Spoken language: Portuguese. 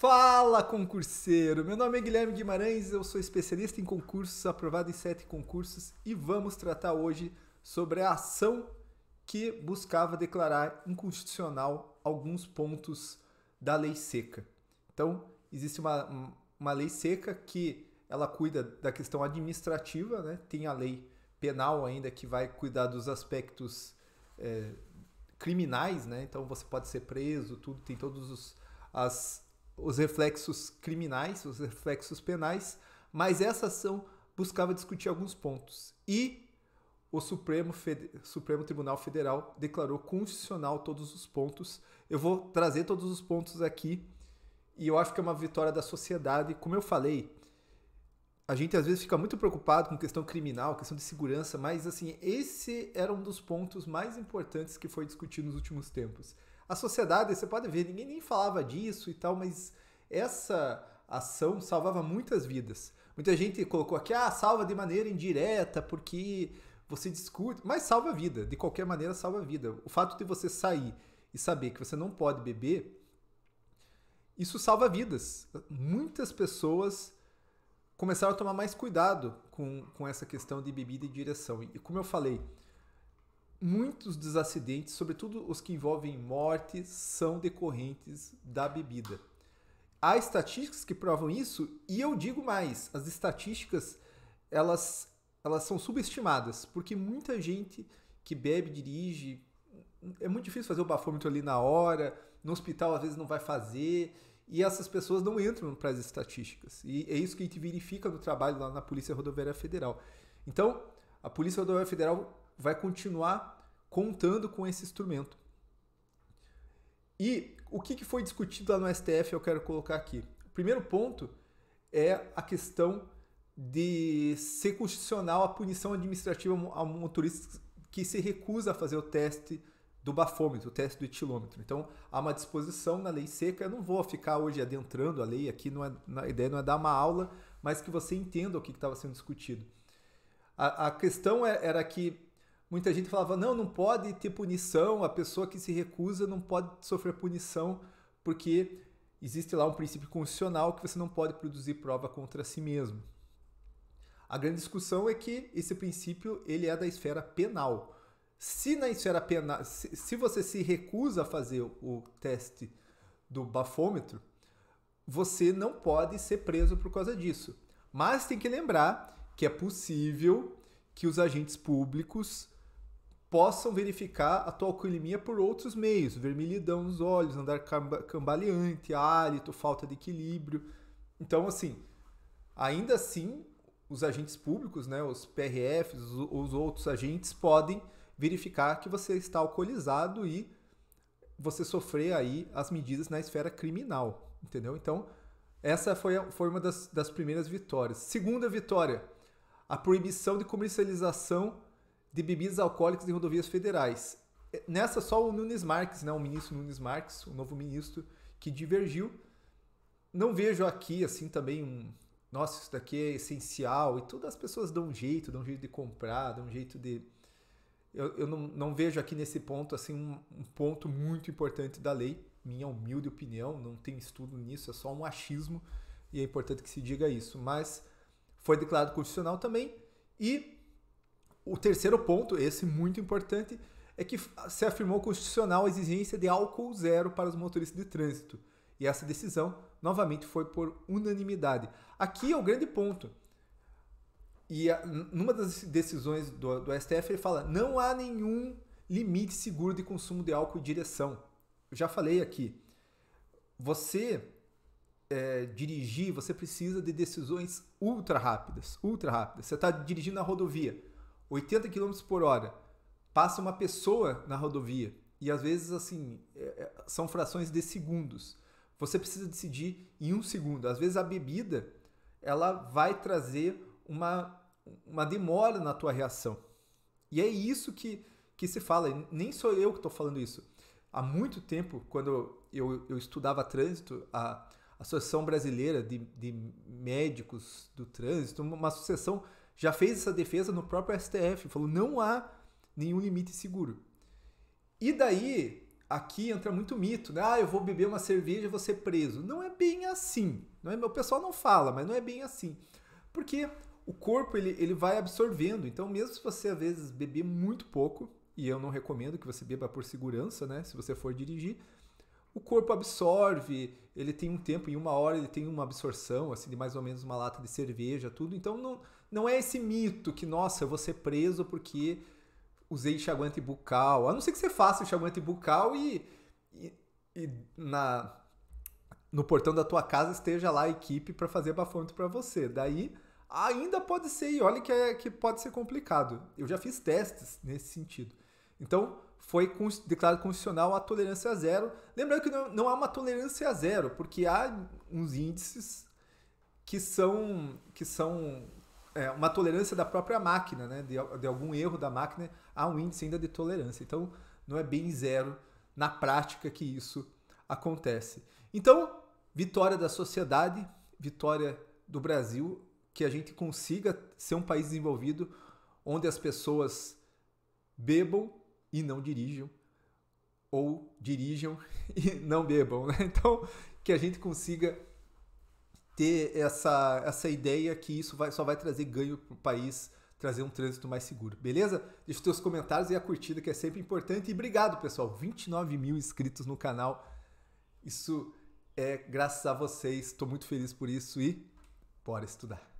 Fala, concurseiro! Meu nome é Guilherme Guimarães, eu sou especialista em concursos, aprovado em 7 concursos e vamos tratar hoje sobre a ação que buscava declarar inconstitucional alguns pontos da lei seca. Então, existe uma lei seca que ela cuida da questão administrativa, né? Tem a lei penal ainda que vai cuidar dos aspectos criminais, né? Então você pode ser preso, tudo, tem todos os reflexos criminais, os reflexos penais, mas essa ação buscava discutir alguns pontos. E o Supremo Tribunal Federal declarou constitucional todos os pontos. Eu vou trazer todos os pontos aqui e eu acho que é uma vitória da sociedade. Como eu falei, a gente às vezes fica muito preocupado com questão criminal, questão de segurança, mas assim, esse era um dos pontos mais importantes que foi discutido nos últimos tempos. A sociedade, você pode ver, ninguém nem falava disso e tal, mas essa ação salvava muitas vidas. Muita gente colocou aqui, salva de maneira indireta, porque você discute, mas salva a vida, de qualquer maneira salva a vida. O fato de você sair e saber que você não pode beber, isso salva vidas. Muitas pessoas começaram a tomar mais cuidado com essa questão de bebida e direção. E como eu falei, muitos dos acidentes, sobretudo os que envolvem morte, são decorrentes da bebida. Há estatísticas que provam isso, e eu digo mais, as estatísticas elas são subestimadas, porque muita gente que bebe, dirige, é muito difícil fazer o bafômetro ali na hora, no hospital às vezes não vai fazer, e essas pessoas não entram para as estatísticas. E é isso que a gente verifica no trabalho lá na Polícia Rodoviária Federal. Então, a Polícia Rodoviária Federal vai continuar contando com esse instrumento. E o que foi discutido lá no STF eu quero colocar aqui. O primeiro ponto é a questão de ser constitucional a punição administrativa a motorista que se recusa a fazer o teste do bafômetro, o teste do etilômetro. Então, há uma disposição na lei seca. Eu não vou ficar hoje adentrando a lei, aqui a ideia não é dar uma aula, mas que você entenda o que estava sendo discutido. A questão era que muita gente falava, não pode ter punição, a pessoa que se recusa não pode sofrer punição, porque existe lá um princípio constitucional que você não pode produzir prova contra si mesmo. A grande discussão é que esse princípio ele é da esfera penal. Se na esfera penal, se você se recusa a fazer o teste do bafômetro, você não pode ser preso por causa disso. Mas tem que lembrar que é possível que os agentes públicos possam verificar a tua alcoolemia por outros meios, vermelhidão nos olhos, andar cambaleante, hálito, falta de equilíbrio. Então, assim, ainda assim, os agentes públicos, né, os PRFs, os outros agentes podem verificar que você está alcoolizado e você sofrer aí as medidas na esfera criminal, entendeu? Então, essa foi uma das primeiras vitórias. Segunda vitória, a proibição de comercialização de bebidas alcoólicas em rodovias federais. Nessa só o Nunes Marques, né, o ministro Nunes Marques, o novo ministro, que divergiu. Não vejo aqui assim também nossa, isso daqui é essencial e todas as pessoas dão um jeito de comprar, dão um jeito de... Eu não vejo aqui nesse ponto assim um ponto muito importante da lei, minha humilde opinião, não tem estudo nisso, é só um achismo e é importante que se diga isso, mas foi declarado constitucional também. E o terceiro ponto, esse muito importante, é que se afirmou constitucional a exigência de álcool zero para os motoristas de trânsito. E essa decisão, novamente, foi por unanimidade. Aqui é o grande ponto. E numa das decisões do STF, ele fala, não há nenhum limite seguro de consumo de álcool em direção. Eu já falei aqui. Você dirigir, você precisa de decisões ultra rápidas. Você está dirigindo na rodovia, 80 km por hora, passa uma pessoa na rodovia e às vezes assim são frações de segundos. Você precisa decidir em 1 segundo. Às vezes a bebida ela vai trazer uma demora na tua reação. E é isso que se fala. Nem sou eu que estou falando isso. Há muito tempo, quando eu estudava trânsito, a Associação Brasileira de Médicos do Trânsito, uma associação, já fez essa defesa no próprio STF, falou não há nenhum limite seguro. E daí aqui entra muito mito, né? Ah, eu vou beber uma cerveja e vou ser preso. Não é bem assim. Não é, o pessoal não fala, mas não é bem assim. Porque o corpo ele vai absorvendo. Então, mesmo se você às vezes beber muito pouco, e eu não recomendo que você beba por segurança, né? Se você for dirigir, o corpo absorve, ele tem um tempo, em 1 hora ele tem uma absorção, assim, de mais ou menos uma lata de cerveja, tudo. Então, não é esse mito que, nossa, eu vou ser preso porque usei enxaguante bucal. A não ser que você faça enxaguante bucal e no portão da tua casa esteja lá a equipe para fazer bafômetro para você. Daí ainda pode ser, e olha que pode ser complicado. Eu já fiz testes nesse sentido. Então, foi declarado constitucional a tolerância zero. Lembrando que não há uma tolerância zero, porque há uns índices que são uma tolerância da própria máquina, né? De algum erro da máquina, há um índice ainda de tolerância. Então, não é bem zero na prática que isso acontece. Então, vitória da sociedade, vitória do Brasil, que a gente consiga ser um país desenvolvido onde as pessoas bebam e não dirijam, ou dirijam e não bebam, né? Então, que a gente consiga ter essa ideia que isso só vai trazer ganho para o país, trazer um trânsito mais seguro, beleza? Deixa os teus comentários e a curtida, que é sempre importante. E obrigado, pessoal. 29 mil inscritos no canal. Isso é graças a vocês. Estou muito feliz por isso e bora estudar.